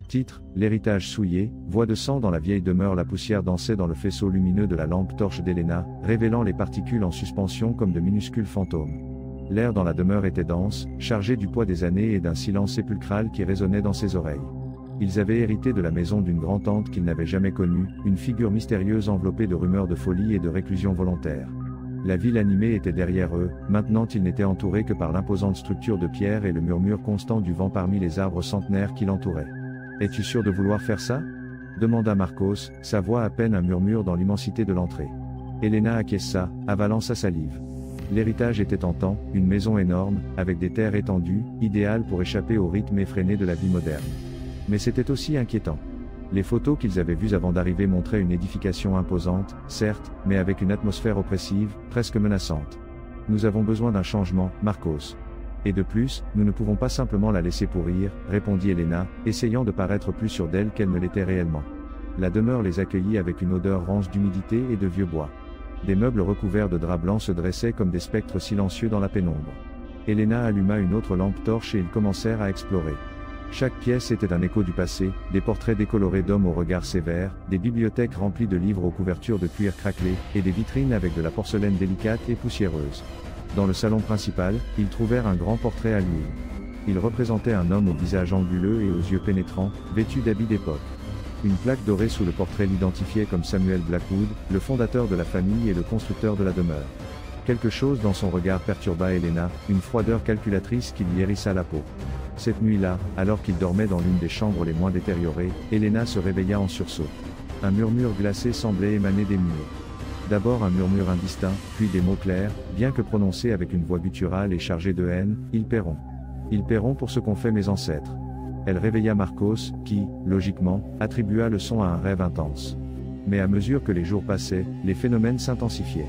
Titre, l'héritage souillé, voix de sang dans la vieille demeure. La poussière dansait dans le faisceau lumineux de la lampe torche d'Helena, révélant les particules en suspension comme de minuscules fantômes. L'air dans la demeure était dense, chargé du poids des années et d'un silence sépulcral qui résonnait dans ses oreilles. Ils avaient hérité de la maison d'une grand-tante qu'ils n'avaient jamais connue, une figure mystérieuse enveloppée de rumeurs de folie et de réclusion volontaire. La ville animée était derrière eux, maintenant ils n'étaient entourés que par l'imposante structure de pierre et le murmure constant du vent parmi les arbres centenaires qui l'entouraient. « Es-tu sûr de vouloir faire ça ?» demanda Marcos, sa voix à peine un murmure dans l'immensité de l'entrée. Helena acquiesça, avalant sa salive. L'héritage était tentant, une maison énorme, avec des terres étendues, idéale pour échapper au rythme effréné de la vie moderne. Mais c'était aussi inquiétant. Les photos qu'ils avaient vues avant d'arriver montraient une édification imposante, certes, mais avec une atmosphère oppressive, presque menaçante. « Nous avons besoin d'un changement, Marcos. Et de plus, nous ne pouvons pas simplement la laisser pourrir, répondit Helena, essayant de paraître plus sûre d'elle qu'elle ne l'était réellement. La demeure les accueillit avec une odeur range d'humidité et de vieux bois. Des meubles recouverts de draps blancs se dressaient comme des spectres silencieux dans la pénombre. Helena alluma une autre lampe torche et ils commencèrent à explorer. Chaque pièce était un écho du passé, des portraits décolorés d'hommes au regard sévère, des bibliothèques remplies de livres aux couvertures de cuir craquelé, et des vitrines avec de la porcelaine délicate et poussiéreuse. Dans le salon principal, ils trouvèrent un grand portrait à l'huile. Il représentait un homme au visage anguleux et aux yeux pénétrants, vêtu d'habits d'époque. Une plaque dorée sous le portrait l'identifiait comme Samuel Blackwood, le fondateur de la famille et le constructeur de la demeure. Quelque chose dans son regard perturba Helena, une froideur calculatrice qui lui hérissa la peau. Cette nuit-là, alors qu'il dormait dans l'une des chambres les moins détériorées, Helena se réveilla en sursaut. Un murmure glacé semblait émaner des murs. D'abord un murmure indistinct, puis des mots clairs, bien que prononcés avec une voix gutturale et chargée de haine, « Ils paieront. Ils paieront pour ce qu'ont fait mes ancêtres. » Elle réveilla Marcos, qui, logiquement, attribua le son à un rêve intense. Mais à mesure que les jours passaient, les phénomènes s'intensifiaient.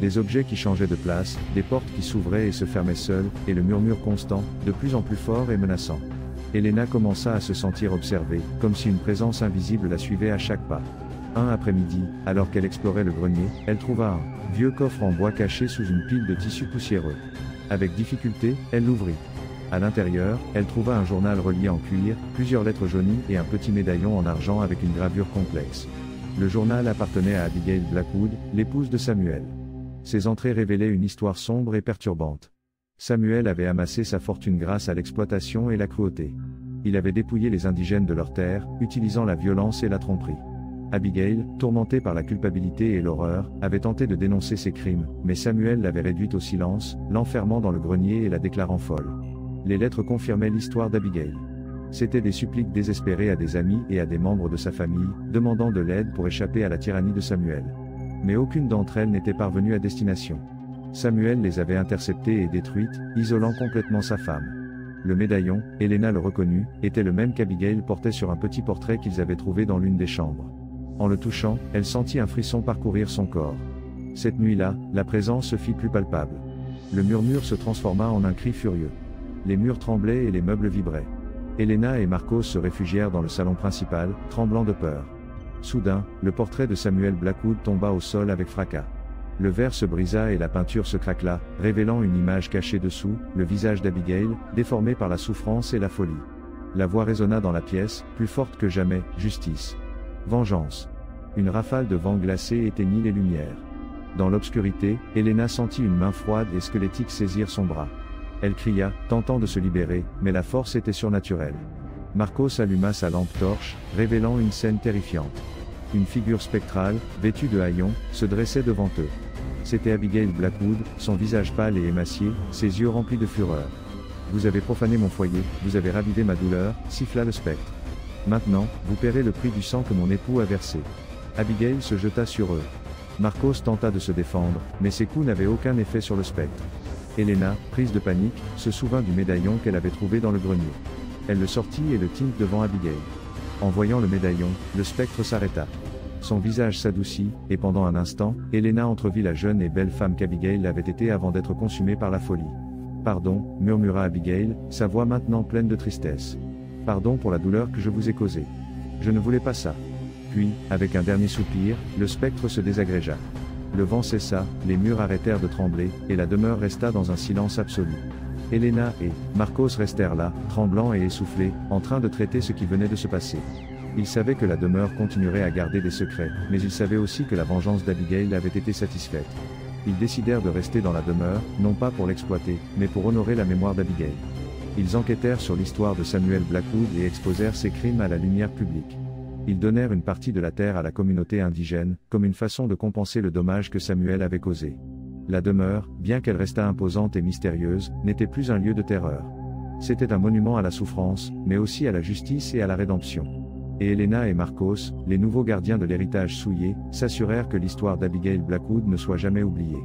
Des objets qui changeaient de place, des portes qui s'ouvraient et se fermaient seules, et le murmure constant, de plus en plus fort et menaçant. Helena commença à se sentir observée, comme si une présence invisible la suivait à chaque pas. Un après-midi, alors qu'elle explorait le grenier, elle trouva un vieux coffre en bois caché sous une pile de tissus poussiéreux. Avec difficulté, elle l'ouvrit. À l'intérieur, elle trouva un journal relié en cuir, plusieurs lettres jaunies et un petit médaillon en argent avec une gravure complexe. Le journal appartenait à Abigail Blackwood, l'épouse de Samuel. Ses entrées révélaient une histoire sombre et perturbante. Samuel avait amassé sa fortune grâce à l'exploitation et la cruauté. Il avait dépouillé les indigènes de leurs terres, utilisant la violence et la tromperie. Abigail, tourmentée par la culpabilité et l'horreur, avait tenté de dénoncer ses crimes, mais Samuel l'avait réduite au silence, l'enfermant dans le grenier et la déclarant folle. Les lettres confirmaient l'histoire d'Abigail. C'étaient des suppliques désespérées à des amis et à des membres de sa famille, demandant de l'aide pour échapper à la tyrannie de Samuel. Mais aucune d'entre elles n'était parvenue à destination. Samuel les avait interceptées et détruites, isolant complètement sa femme. Le médaillon, Helena le reconnut, était le même qu'Abigail portait sur un petit portrait qu'ils avaient trouvé dans l'une des chambres. En le touchant, elle sentit un frisson parcourir son corps. Cette nuit-là, la présence se fit plus palpable. Le murmure se transforma en un cri furieux. Les murs tremblaient et les meubles vibraient. Helena et Marcos se réfugièrent dans le salon principal, tremblant de peur. Soudain, le portrait de Samuel Blackwood tomba au sol avec fracas. Le verre se brisa et la peinture se craquela, révélant une image cachée dessous, le visage d'Abigail, déformé par la souffrance et la folie. La voix résonna dans la pièce, plus forte que jamais, « Justice. Vengeance. » Une rafale de vent glacé éteignit les lumières. Dans l'obscurité, Helena sentit une main froide et squelettique saisir son bras. Elle cria, tentant de se libérer, mais la force était surnaturelle. Marcos alluma sa lampe torche, révélant une scène terrifiante. Une figure spectrale, vêtue de haillons, se dressait devant eux. C'était Abigail Blackwood, son visage pâle et émacié, ses yeux remplis de fureur. « Vous avez profané mon foyer, vous avez ravivé ma douleur », siffla le spectre. « Maintenant, vous paierez le prix du sang que mon époux a versé. » Abigail se jeta sur eux. Marcos tenta de se défendre, mais ses coups n'avaient aucun effet sur le spectre. Helena, prise de panique, se souvint du médaillon qu'elle avait trouvé dans le grenier. Elle le sortit et le tint devant Abigail. En voyant le médaillon, le spectre s'arrêta. Son visage s'adoucit, et pendant un instant, Helena entrevit la jeune et belle femme qu'Abigail avait été avant d'être consumée par la folie. « Pardon, » murmura Abigail, sa voix maintenant pleine de tristesse. « Pardon pour la douleur que je vous ai causée. Je ne voulais pas ça. » Puis, avec un dernier soupir, le spectre se désagrégea. Le vent cessa, les murs arrêtèrent de trembler, et la demeure resta dans un silence absolu. Elena et Marcos restèrent là, tremblants et essoufflés, en train de traiter ce qui venait de se passer. Ils savaient que la demeure continuerait à garder des secrets, mais ils savaient aussi que la vengeance d'Abigail avait été satisfaite. Ils décidèrent de rester dans la demeure, non pas pour l'exploiter, mais pour honorer la mémoire d'Abigail. Ils enquêtèrent sur l'histoire de Samuel Blackwood et exposèrent ses crimes à la lumière publique. Ils donnèrent une partie de la terre à la communauté indigène, comme une façon de compenser le dommage que Samuel avait causé. La demeure, bien qu'elle restât imposante et mystérieuse, n'était plus un lieu de terreur. C'était un monument à la souffrance, mais aussi à la justice et à la rédemption. Et Elena et Marcos, les nouveaux gardiens de l'héritage souillé, s'assurèrent que l'histoire d'Abigail Blackwood ne soit jamais oubliée.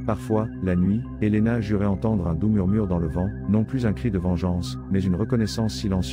Parfois, la nuit, Elena jurait entendre un doux murmure dans le vent, non plus un cri de vengeance, mais une reconnaissance silencieuse.